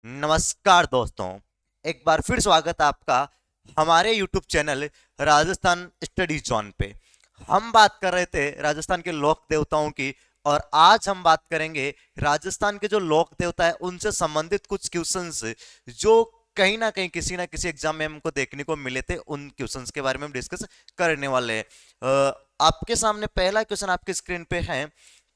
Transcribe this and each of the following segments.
नमस्कार दोस्तों। एक बार फिर स्वागत है आपका हमारे YouTube channel Rajasthan study zone पे। हम बात कर रहे थे राजस्थान के लोक देवताओं की, और आज हम बात करेंगे राजस्थान के जो लोक देवता है उनसे संबंधित कुछ क्वेश्चंस जो कहीं ना कहीं किसी ना किसी एग्जाम में हमको देखने को मिले थे। उन क्वेश्चंस के बारे में हम डिस्कस करने वाले हैं। आपके सामने पहला क्वेश्चन आपके स्क्रीन पे है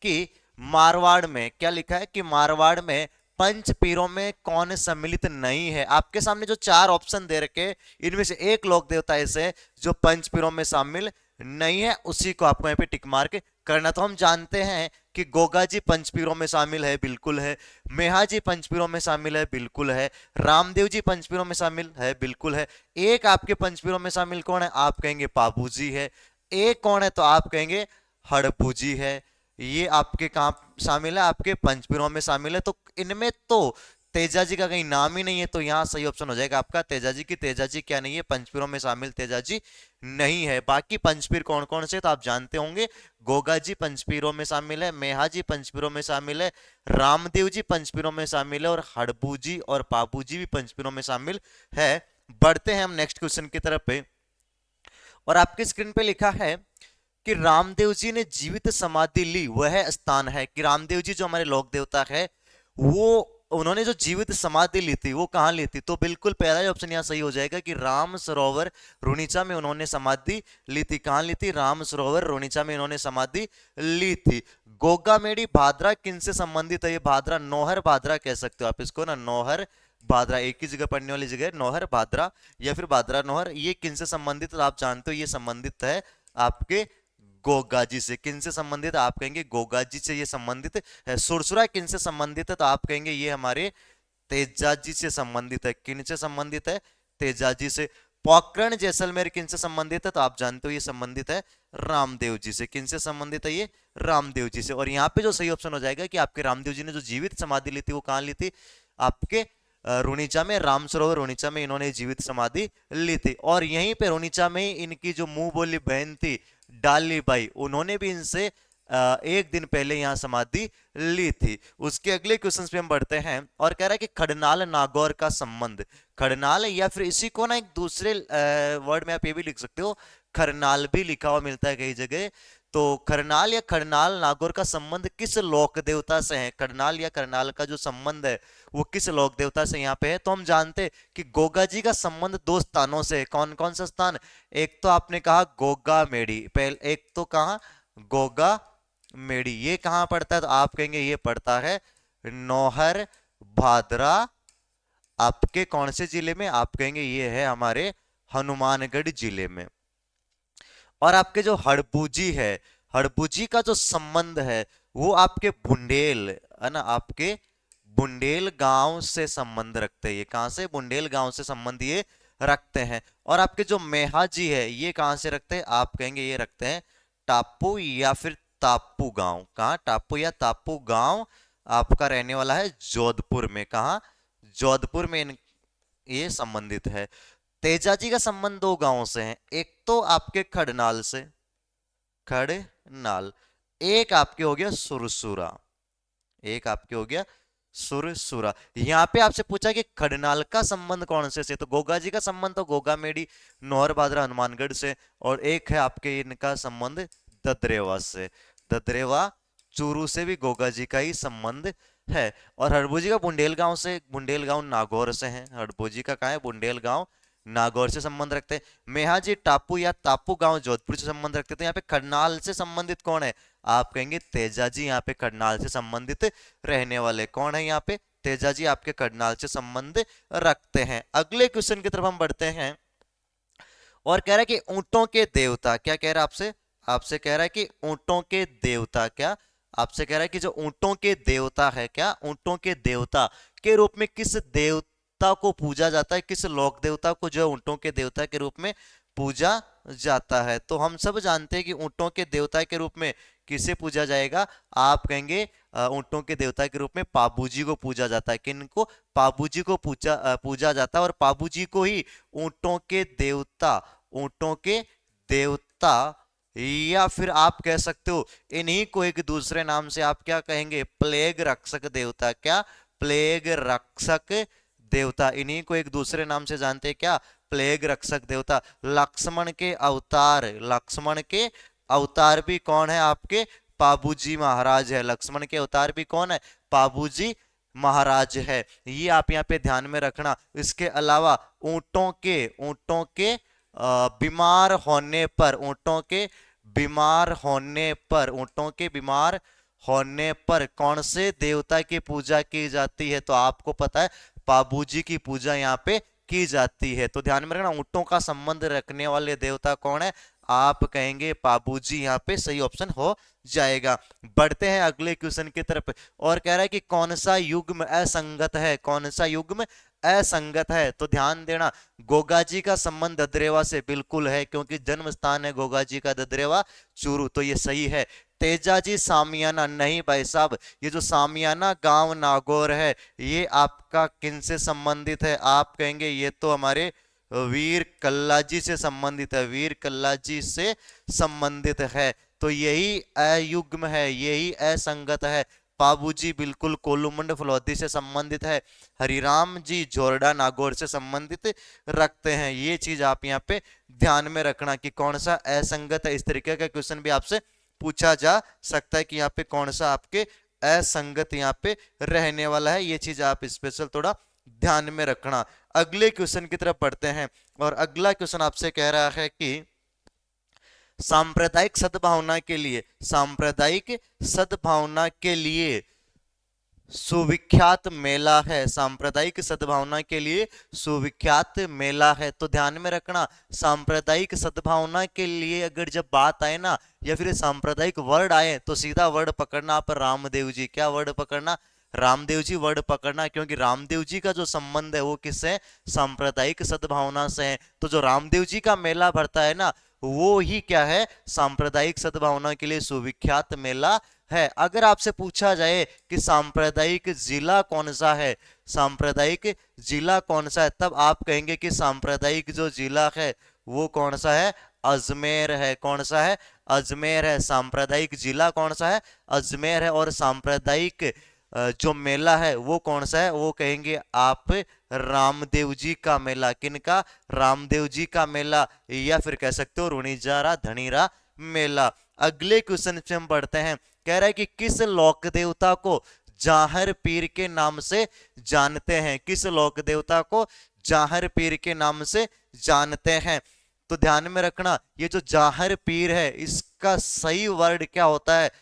कि मारवाड़ में क्या लिखा है कि मारवाड़ में पंच पीरों में कौन सम्मिलित नहीं है। आपके सामने जो चार ऑप्शन दे रखे, इनमें से एक लोक देवता ऐसे जो पंच पीरों में शामिल नहीं है, उसी को आपको यहाँ पे टिक मार्क करना। तो हम जानते हैं कि गोगा जी पंचपीरों में शामिल है, बिल्कुल है। मेहा जी पंचपीरों में शामिल है, बिल्कुल है। रामदेव जी पंचपीरों में शामिल है, बिल्कुल है। एक आपके पंचपीरों में शामिल कौन है? आप कहेंगे पाबू जी है। एक कौन है? तो आप कहेंगे हड़पू जी है। ये आपके कहाँ शामिल है? आपके पंचपीरों में शामिल है। तो इनमें तो तेजा जी का कहीं नाम ही नहीं है, तो यहां सही ऑप्शन हो जाएगा आपका तेजा जी की। तेजा जी क्या नहीं है? पंचपीरों में शामिल तेजा जी नहीं है। बाकी पंचपीर कौन कौन से तो आप जानते होंगे। गोगा जी पंचपीरों में शामिल है, मेहा जी पंचपीरों में शामिल है, रामदेव जी पंचपीरों में शामिल है, और हड़बू जी और पाबू जी भी पंचपीरों में शामिल है। बढ़ते हैं हम नेक्स्ट क्वेश्चन की तरफ पे। और आपके स्क्रीन पे लिखा है कि रामदेव जी ने जीवित समाधि ली वह स्थान है। कि रामदेव जी जो हमारे लोक देवता है, वो उन्होंने जो जीवित समाधि ली थी वो कहां ली थी? तो बिल्कुल पहला ही ऑप्शन यहां सही हो जाएगा कि राम सरोवर रुणीचा में उन्होंने समाधि ली थी। कहां ली थी? राम सरोवर रुणीचा में इन्होंने समाधि ली थी। गोगा मेड़ी भादरा किन से संबंधित है? ये भादरा नौहर भादरा कह सकते हो आप इसको ना, नौहर भादरा। एक ही जगह पढ़ने वाली जगह नौहर भादरा या फिर भादरा नौहर। ये किन से संबंधित? आप जानते हो ये संबंधित है आपके गोगा जी से। किन से संबंधित? आप कहेंगे गोगा जी से ये संबंधित है। सुरसुरा किन से संबंधित है? तो आप कहेंगे ये हमारे तेजा जी से संबंधित है। किन से संबंधित है? तेजा जी से। पोखरण जैसलमेर किन से संबंधित है? तो आप जानते हो ये संबंधित है रामदेव जी से। किन से संबंधित है? ये रामदेव जी से। और यहाँ पे जो सही ऑप्शन हो जाएगा कि आपके रामदेव जी ने जो जीवित समाधि ली थी वो कहां ली थी? आपके रुणीचा में, राम सरोवर रुणीचा में इन्होंने जीवित समाधि ली थी। और यहीं पे रुणीचा में इनकी जो मुंह बोली बहन थी डाली बाई, उन्होंने भी इनसे एक दिन पहले यहां समाधि ली थी। उसके अगले क्वेश्चन पे हम बढ़ते हैं और कह रहा है कि खडनाल नागौर का संबंध। खडनाल या फिर इसी को ना एक दूसरे वर्ड में आप ये भी लिख सकते हो, खरनाल भी लिखा हुआ मिलता है कई जगह। तो खरनाल या खरनाल नागौर का संबंध किस लोक देवता से है? खरनाल या खरनाल का जो संबंध है वो किस लोक देवता से यहाँ पे है? तो हम जानते हैं कि गोगा जी का संबंध दो स्थानों से है। कौन कौन सा स्थान? एक तो आपने कहा गोगा मेड़ी, पहले एक तो कहा गोगा मेड़ी। ये कहां पड़ता है? तो आप कहेंगे ये पड़ता है नौहर भादरा। आपके कौन से जिले में? आप कहेंगे ये है हमारे हनुमानगढ़ जिले में। और आपके जो हड़बूजी है, हड़बूजी का जो संबंध है वो आपके बुंडेल, है ना, आपके बुंडेल गांव से संबंध रखते हैं। ये कहां से? बुंडेल गांव से संबंध ये रखते हैं। और आपके जो मेहा जी है ये कहां से रखते हैं? आप कहेंगे ये रखते हैं टापू या फिर तापू गांव। कहां? टापू या तापू गांव आपका रहने वाला है जोधपुर में। कहां? जोधपुर में ये संबंधित है। तेजा जी का संबंध दो गांवों से है। एक तो आपके खडनाल से, खडनाल। एक आपके हो गया सुरसुरा, एक आपके हो गया सुरसुरा। यहां पे आपसे पूछा कि खडनाल का संबंध कौन से? तो गोगा जी का संबंध तो गोगा मेडी नौहर भादरा हनुमानगढ़ से। और एक है आपके इनका संबंध ददरेवा से। ददरेवा चूरू से भी गोगा जी का ही संबंध है। और हड़बू जी का बुंडेल गांव से, बुंडेल गांव नागौर से है। हड़बू जी का कहा है? बुंडेल गांव नागौर से संबंध रखते हैं। मेहा जी टापू या तापू गांव जोधपुर से संबंध रखते थे। यहाँ पे खरनाल से संबंधित कौन है? आप कहेंगे तेजा जी यहाँ पे खरनाल से संबंधित रहने वाले। कौन है यहाँ पे? तेजा जी आपके खरनाल से संबंध रखते हैं। अगले क्वेश्चन की तरफ हम बढ़ते हैं और कह रहा है कि ऊंटों के देवता। क्या कह रहा है आपसे? आपसे कह रहा है कि ऊंटों के देवता। क्या? आपसे कह रहा है कि जो ऊंटों के देवता है, क्या ऊंटों के देवता के रूप में किस देवता को पूजा जाता है? किस लोक देवता को जो ऊंटों के देवता के रूप में पूजा जाता है? तो हम सब जानते हैं कि ऊंटों के देवता के रूप में किसे पूजा जाएगा? आप कहेंगे ऊंटों के देवता के रूप में पाबूजी को पूजा जाता है। किनको? पाबूजी को पूजा जाता है। और पाबूजी को ही ऊंटों के देवता, ऊंटों के देवता, या फिर आप कह सकते हो इन्हीं को एक दूसरे नाम से आप क्या कहेंगे? प्लेग रक्षक देवता। क्या? प्लेग रक्षक देवता, इन्हीं को एक दूसरे नाम से जानते हैं क्या, प्लेग रक्षक देवता। लक्ष्मण के अवतार, लक्ष्मण के अवतार भी कौन है आपके, पाबूजी महाराज है। लक्ष्मण के अवतार भी कौन है, पाबूजी महाराज है। ये आप यहाँ पे ध्यान में रखना। इसके अलावा ऊंटों के बीमार होने पर, ऊंटों के बीमार होने पर कौन से देवता की पूजा की जाती है, तो आपको पता है पाबूजी की पूजा यहाँ पे की जाती है। तो ध्यान में रखना, ऊंटों का संबंध रखने वाले देवता कौन है, आप कहेंगे पाबूजी, यहाँ पे सही ऑप्शन हो जाएगा। बढ़ते हैं अगले क्वेश्चन की तरफ, और कह रहा है कि कौन सा युग्म असंगत है, कौन सा युग्म असंगत है। तो ध्यान देना, गोगा जी का संबंध ददरेवा से बिल्कुल है, क्योंकि जन्म स्थान है गोगा जी का ददरेवा चूरू, तो ये सही है। तेजाजी सामियाना, नहीं भाई साहब, ये जो सामियाना गांव नागौर है ये आपका किन से संबंधित है, आप कहेंगे ये तो हमारे वीर कल्लाजी से संबंधित है, वीर कल्लाजी से संबंधित है। तो यही अयुग्म है, यही असंगत है। पाबूजी बिल्कुल कोलूमंड फलौदी से संबंधित है। हरिराम जी जोरडा नागौर से संबंधित रखते हैं। ये चीज आप यहाँ पे ध्यान में रखना कि कौन सा असंगत है। इस तरीके का क्वेश्चन भी आपसे पूछा जा सकता है कि यहाँ पे कौन सा आपके असंगत यहाँ पे रहने वाला है। ये चीज आप स्पेशल थोड़ा ध्यान में रखना। अगले क्वेश्चन की तरफ बढ़ते हैं, और अगला क्वेश्चन आपसे कह रहा है कि सांप्रदायिक सद्भावना के लिए, सांप्रदायिक सद्भावना के लिए सुविख्यात मेला है, सांप्रदायिक सद्भावना के लिए सुविख्यात मेला है। तो ध्यान में रखना, सांप्रदायिक सद्भावना के लिए अगर जब बात आए ना, या फिर सांप्रदायिक वर्ड आए, तो सीधा वर्ड पकड़ना आप रामदेव जी। क्या वर्ड पकड़ना, रामदेव जी वर्ड पकड़ना, क्योंकि रामदेव जी का जो संबंध है वो किससे, सांप्रदायिक सद्भावना से है। तो जो रामदेव जी का मेला भरता है ना, वो ही क्या है, सांप्रदायिक सद्भावना के लिए सुविख्यात मेला है। अगर आपसे पूछा जाए कि सांप्रदायिक जिला कौन सा है, सांप्रदायिक जिला कौन सा है, तब आप कहेंगे कि सांप्रदायिक जो जिला है वो कौन सा है, अजमेर है। कौन सा है, अजमेर है। सांप्रदायिक जिला कौन सा है, अजमेर है। और सांप्रदायिक जो मेला है वो कौन सा है, वो कहेंगे आप रामदेव जी का मेला। किनका, रामदेव जी का मेला, या फिर कह सकते हो रुणीजारा धनीरा मेला। अगले क्वेश्चन से हम बढ़ते हैं, कह रहा है कि किस लोक देवता को जाहर पीर के नाम से जानते हैं, किस लोक देवता को जाहर पीर के नाम से जानते हैं। तो ध्यान में रखना, ये जो जाहर पीर है इसका सही वर्ड क्या होता है,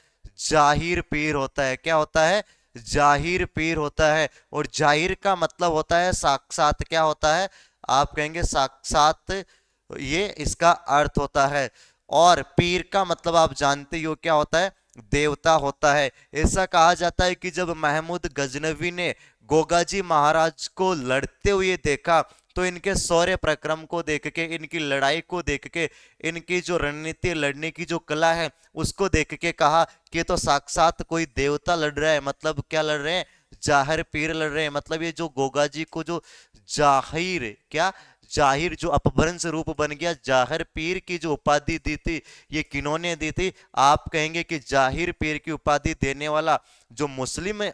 जाहिर पीर होता है। क्या होता है, जाहिर पीर होता है। और जाहिर का मतलब होता है साक्षात। क्या होता है, आप कहेंगे साक्षात, ये इसका अर्थ होता है। और पीर का मतलब आप जानते ही हो क्या होता है, देवता होता है। ऐसा कहा जाता है कि जब महमूद गजनवी ने गोगाजी महाराज को लड़ते हुए देखा, तो इनके शौर्य प्रक्रम को देख के, इनकी लड़ाई को देख के, इनकी जो रणनीति लड़ने की जो कला है उसको देख के कहा कि तो साक्षात कोई देवता लड़ रहा है। मतलब क्या लड़ रहे हैं, जाहिर पीर लड़ रहे हैं। मतलब ये जो गोगाजी को जो जाहिर, क्या जाहिर जो अपभ्रंश रूप बन गया, जाहिर पीर की जो उपाधि दी थी, ये किन्होंने दी थी, आप कहेंगे कि जाहिर पीर की उपाधि देने वाला जो मुस्लिम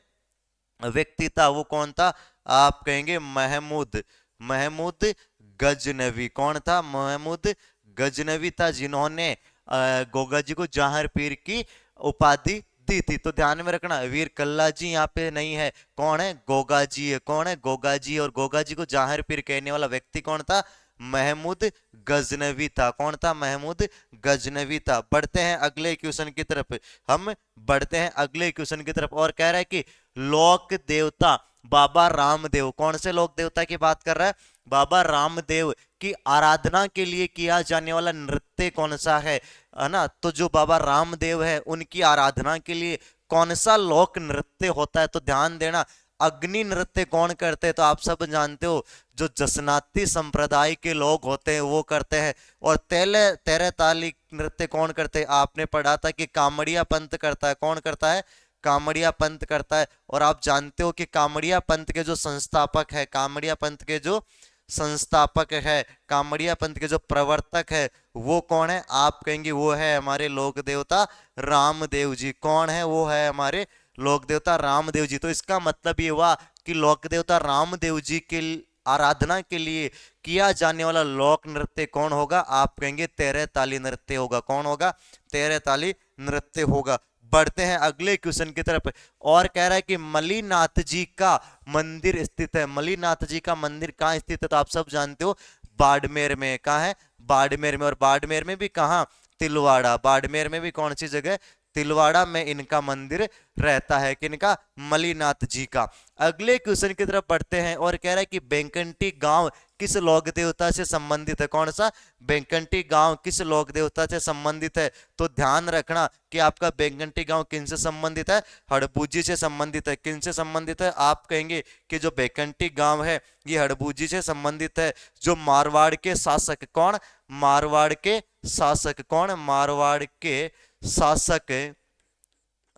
व्यक्ति था वो कौन था, आप कहेंगे महमूद, महमूद गजनवी। कौन था, महमूद गजनवी था, जिन्होंने गोगा जी को जाहिर पीर की उपाधि दी थी। तो ध्यान में रखना, वीर कल्ला जी यहाँ पे नहीं है, कौन है, गोगा जी है। कौन है, गोगा जी। और गोगा जी को जाहिर पीर कहने वाला व्यक्ति कौन था, महमूद गजनवी था। कौन था, महमूद गजनवी था। बढ़ते हैं अगले क्वेश्चन की तरफ, हम बढ़ते हैं अगले क्वेश्चन की तरफ, और कह रहा है कि लोक देवता बाबा रामदेव, कौन से लोक देवता की बात कर रहा है, बाबा रामदेव की आराधना के लिए किया जाने वाला नृत्य कौन सा है ना। तो जो बाबा रामदेव है उनकी आराधना के लिए कौन सा लोक नृत्य होता है। तो ध्यान देना, अग्नि नृत्य कौन करते हैं, तो आप सब जानते हो जो जसनाती संप्रदाय के लोग होते हैं वो करते हैं। और तेरे ताली नृत्य कौन करते हैं, आपने पढ़ा था कि कामड़िया पंथ करता है। कौन करता है, कामड़िया पंथ करता है। और आप जानते हो कि कामड़िया पंथ के जो संस्थापक है, कामड़िया पंथ के जो संस्थापक है, कामड़िया पंथ के जो प्रवर्तक है वो कौन है, आप कहेंगे वो है हमारे लोक देवता रामदेव जी। कौन है, वो है हमारे लोक देवता रामदेव जी। तो इसका मतलब ये हुआ कि लोक देवता रामदेव जी के आराधना के लिए किया जाने वाला लोक नृत्य कौन होगा? आप कहेंगे तेरह ताली नृत्य होगा। कौन होगा? तेरह ताली नृत्य होगा। बढ़ते हैं अगले क्वेश्चन की तरफ। और कह रहा है कि मलिनाथ जी का मंदिर स्थित है। मलिनाथ जी का मंदिर कहाँ स्थित है? तो आप सब जानते हो बाड़मेर में। कहाँ है? बाड़मेर में। और बाड़मेर में भी कहाँ? तिलवाड़ा। बाड़मेर में भी कौन सी जगह? तिलवाड़ा में इनका मंदिर रहता है। किनका? मलिनाथ जी का। अगले क्वेश्चन की तरफ बढ़ते हैं और कह रहा है कि बेंकंटी गांव किस लोक देवता से संबंधित है? कौन सा? बेंकंटी गांव किस लोक देवता से संबंधित है? तो ध्यान रखना कि आपका बेंकंटी गांव किन से संबंधित है? हड़बूजी से संबंधित है। किन से संबंधित है? आप कहेंगे कि जो बेंकंटी गांव है ये हड़बूजी से संबंधित है। जो मारवाड़ के शासक, कौन? मारवाड़ के शासक, कौन? मारवाड़ के शासक,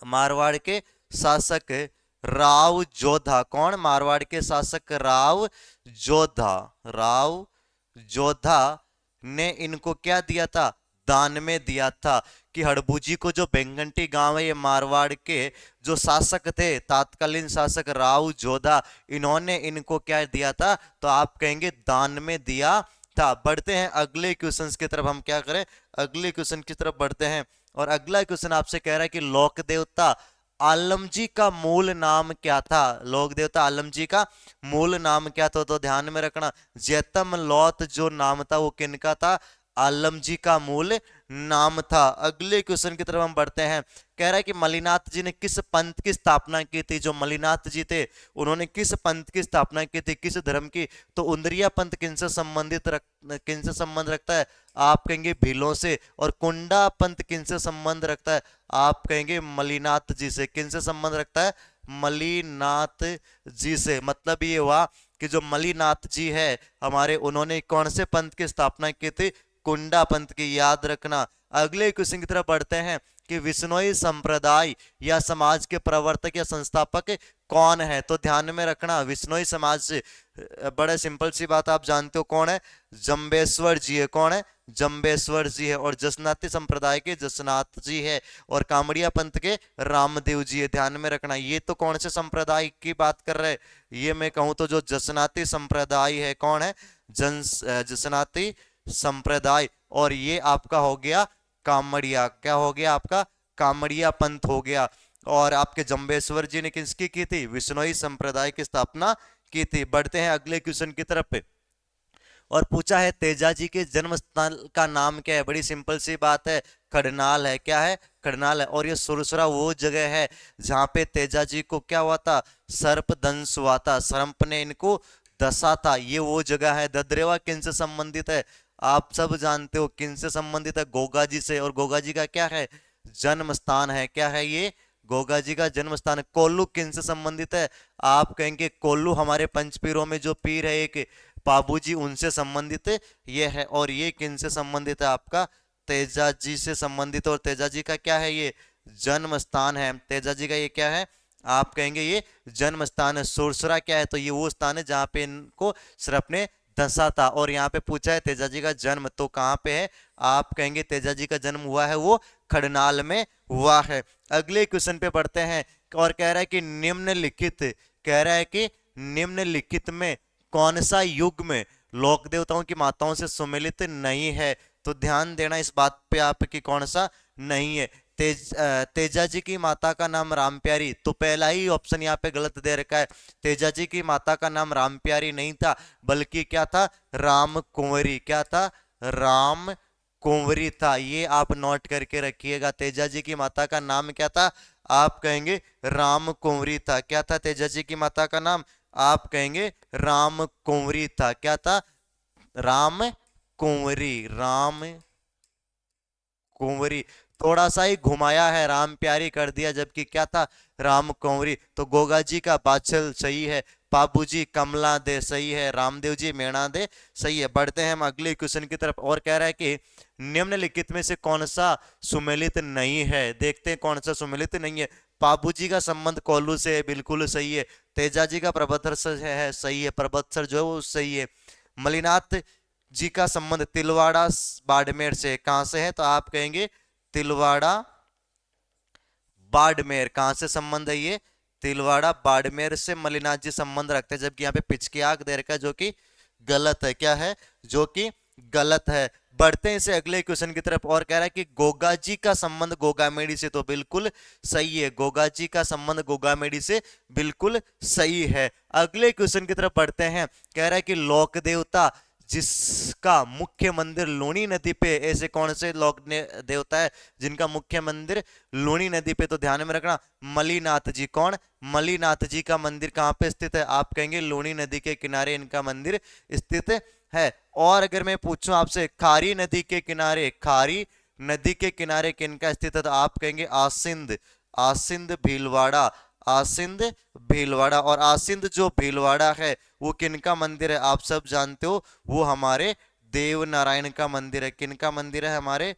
मारवाड़ के शासक राव जोधा। कौन? मारवाड़ के शासक राव जोधा। राव जोधा ने इनको क्या दिया था? दान में दिया था। कि हड़बूजी को जो बेंगंटी गांव है ये मारवाड़ के जो शासक थे, तात्कालीन शासक राव जोधा, इन्होंने इनको क्या दिया था? तो आप कहेंगे दान में दिया था। बढ़ते हैं अगले क्वेश्चंस की तरफ। हम क्या करें? अगले क्वेश्चन की तरफ बढ़ते हैं। और अगला क्वेश्चन आपसे कह रहा है कि लोक देवता आलम जी का मूल नाम क्या था? लोक देवता आलम जी का मूल नाम क्या था? तो ध्यान में रखना जैतम लौत जो नाम था वो किनका था? आलम जी का मूल नाम था। अगले क्वेश्चन की तरफ हम बढ़ते हैं। कह रहा है कि मलिनाथ जी ने किस पंथ की स्थापना की थी? जो मलिनाथ जी थे उन्होंने किस पंथ की स्थापना की थी? किस धर्म की? तो उंदरिया पंथ किनसे संबंधित किनसे संबंध रखता है? आप कहेंगे भीलों से। और कुंडा पंथ किनसे संबंध रखता है? आप कहेंगे मलिनाथ जी से। किनसे संबंध रखता है? मलिनाथ जी से। मतलब ये हुआ कि जो मलिनाथ जी है हमारे, उन्होंने कौन से पंथ की स्थापना की थी? कुंडा पंथ की। याद रखना। अगले क्वेश्चन की तरफ बढ़ते हैं कि विश्नोई संप्रदाय या समाज के प्रवर्तक या संस्थापक कौन है? तो ध्यान में रखना विश्नोई समाज से बड़े सिंपल सी बात आप जानते हो कौन है? जंबेश्वर जी है। कौन है? जंबेश्वर जी है। और जसनाती संप्रदाय के जसनाथ जी है। और कामड़िया पंथ के रामदेव जी है। ध्यान में रखना। ये तो कौन से संप्रदाय की बात कर रहे हैं? ये मैं कहूं तो जो जसनाती संप्रदाय है। कौन है? जसनाती संप्रदाय। और ये आपका हो गया कामड़िया। क्या हो गया आपका? कामड़िया पंथ हो गया। और आपके जंबेश्वर जी ने किसकी की थी? विश्नोई संप्रदाय की स्थापना की थी। बढ़ते हैं अगले क्वेश्चन की तरफ। और पूछा है तेजा जी के जन्म स्थान का नाम क्या है? बड़ी सिंपल सी बात है, खड़नाल है। क्या है? खड़नाल है। और ये सुरसुरा वो जगह है जहां पे तेजा जी को क्या हुआ था? सर्प दंश हुआ था। सर्प ने इनको दसा था। ये वो जगह है। ददरेवा किन से संबंधित है? आप सब जानते हो किन से संबंधित है? गोगा जी से। और गोगा जी का क्या है? जन्म स्थान है। क्या है ये? गोगा जी का जन्म स्थान है। कोल्लू किन से संबंधित है? आप कहेंगे कोल्लू हमारे पंचपीरों में जो पीर है एक पाबूजी, उनसे संबंधित ये है। और ये किन से संबंधित है? आपका तेजा जी से संबंधित। और तेजा जी का क्या है? ये जन्म स्थान है। तेजा जी का ये क्या है? आप कहेंगे ये जन्म स्थान है। सुरसुरा क्या है? तो ये वो स्थान है जहां पे इनको सर्प ने धंसा था। और यहाँ पे पूछा है तेजा जी का जन्म तो कहाँ पे है? आप कहेंगे तेजा जी का जन्म हुआ है वो खड़नाल में हुआ है। अगले क्वेश्चन पे बढ़ते हैं। और कह रहा है कि निम्नलिखित, कह रहा है कि निम्नलिखित में कौन सा युग में लोक देवताओं की माताओं से सुमेलित नहीं है? तो ध्यान देना इस बात पे आप कि कौन सा नहीं है। तेजा जी की माता का नाम राम प्यारी, तो पहला ही ऑप्शन यहाँ पे गलत दे रखा है। तेजा जी की माता का नाम राम प्यारी नहीं था, बल्कि क्या था? राम कुंवरी। क्या था? राम कुंवरी था। ये आप नोट करके रखिएगा। तेजा जी की माता का नाम क्या था? आप कहेंगे राम कुंवरी था। क्या था तेजा जी की माता का नाम? आप कहेंगे राम कुंवरी था। क्या था? राम कुंवरी। राम कुंवरी। थोड़ा सा ही घुमाया है, राम प्यारी कर दिया, जबकि क्या था? राम कुंवरी। तो गोगा जी का बाछल सही है। पाबू जी कमला दे सही है। रामदेव जी मेणा दे सही है। बढ़ते हैं हम अगले क्वेश्चन की तरफ। और कह रहा है कि निम्नलिखित में से कौन सा सुमेलित नहीं है? देखते हैं कौन सा सुमेलित नहीं है। पाबू जी का संबंध कोल्लू से है, बिल्कुल सही है। तेजा जी का प्रबत्सर से है, सही है। प्रबत्सर जो है वो सही है। मलिनाथ जी का संबंध तिलवाड़ा बाड़मेर से, कहां से है? तो आप कहेंगे तिलवाड़ा बाड़मेर, कहां से संबंध है ये? तिलवाड़ा बाड़मेर से मलिनाथ जी संबंध रखते हैं, जबकि यहाँ पे पिचकी आग दे रखा है जो कि गलत है। क्या है? जो कि गलत है। बढ़ते हैं इसे अगले क्वेश्चन की तरफ और कह रहा है कि गोगा जी का संबंध गोगामेड़ी से, तो बिल्कुल सही है। गोगा जी का संबंध गोगामेड़ी से बिल्कुल सही है। अगले क्वेश्चन की तरफ बढ़ते हैं। कह रहा है कि लोक देवता जिसका मुख्य मंदिर लूणी नदी पे, ऐसे कौन से लोक देवता है जिनका मुख्य मंदिर लूणी नदी पे? तो ध्यान में रखना मलिनाथ जी। कौन? मलिनाथ जी का मंदिर कहां पे स्थित है? आप कहेंगे लूणी नदी के किनारे इनका मंदिर स्थित है। और अगर मैं पूछूं आपसे खारी नदी के किनारे, खारी नदी के किनारे किनका स्थित है? तो आप कहेंगे आसिंद, आसिंद भीलवाड़ा, आसिंद भीलवाड़ा। और आसिंद जो भीलवाड़ा है वो किनका मंदिर है? आप सब जानते हो, वो हमारे देव नारायण का मंदिर है। किनका मंदिर है? हमारे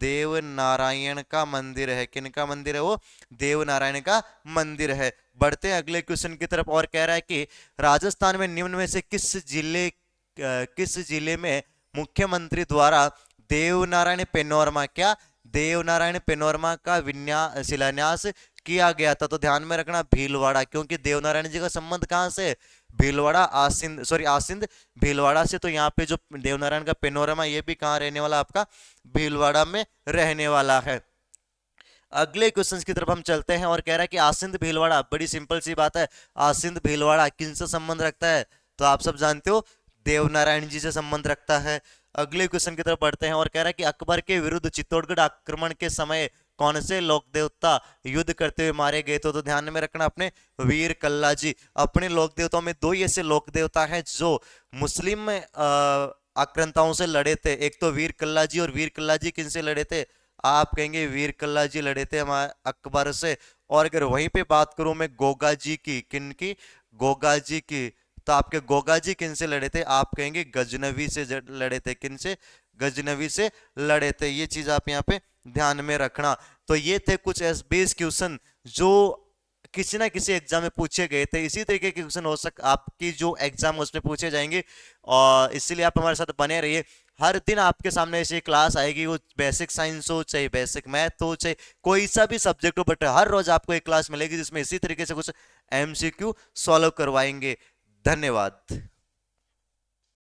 देव नारायण का मंदिर है। किनका मंदिर है? वो देव नारायण का मंदिर है। बढ़ते हैं अगले क्वेश्चन की तरफ और कह रहा है कि राजस्थान में निम्न में से किस जिले में मुख्यमंत्री द्वारा देवनारायण पेनोरमा, क्या देवनारायण पेनोरमा का शिलान्यास किया गया था? तो ध्यान में रखना भीलवाड़ा, क्योंकि देवनारायण जी का संबंध कहां से? भीलवाड़ा आसिंद, सॉरी आसिंद भीलवाड़ा से। तो यहाँ पे जो देवनारायण का पेनोरमा ये भी कहाँ रहने वाला? आपका भीलवाड़ा में रहने वाला है। अगले क्वेश्चन की तरफ हम चलते हैं और कह रहा है कि आसिंद भीलवाड़ा, बड़ी सिंपल सी बात है, आसिंद भीलवाड़ा किनसे संबंध रखता है? तो आप सब जानते हो देवनारायण जी से संबंध रखता है। अगले क्वेश्चन की तरफ बढ़ते हैं और कह रहा है कि अकबर के विरुद्ध चित्तौड़गढ़ आक्रमण के समय कौन से लोक देवता युद्ध करते हुए मारे गए? तो ध्यान में रखना अपने वीर कल्ला जी। अपने लोक देवताओं में दो ही ऐसे लोक देवता हैं जो मुस्लिम आक्रांताओं से लड़े थे। एक तो वीर कल्ला जी, और वीर कल्ला जी किनसे लड़े थे? आप कहेंगे वीर कल्ला जी लड़े थे हमारे अकबर से। और अगर वहीं पे बात करूं मैं गोगा जी की, किन की? गोगा जी की। तो आपके गोगा जी किन से लड़े थे? आप कहेंगे गजनवी से लड़े थे। किन से? गजनवी से लड़े थे। ये चीज आप यहाँ पे ध्यान में रखना। तो ये थे कुछ बेस क्वेश्चन जो किसी ना किसी एग्जाम में पूछे गए थे। इसी तरीके के क्वेश्चन हो आपकी जो एग्जाम उसमें पूछे जाएंगे, और इसीलिए आप हमारे साथ बने रहिए। हर दिन आपके सामने ऐसी क्लास आएगी, वो बेसिक साइंस हो चाहे बेसिक मैथ हो चाहे कोई सा भी सब्जेक्ट हो, बट हर रोज आपको एक क्लास मिलेगी जिसमें इसी तरीके से कुछ एमसीक्यू सॉल्व करवाएंगे। धन्यवाद।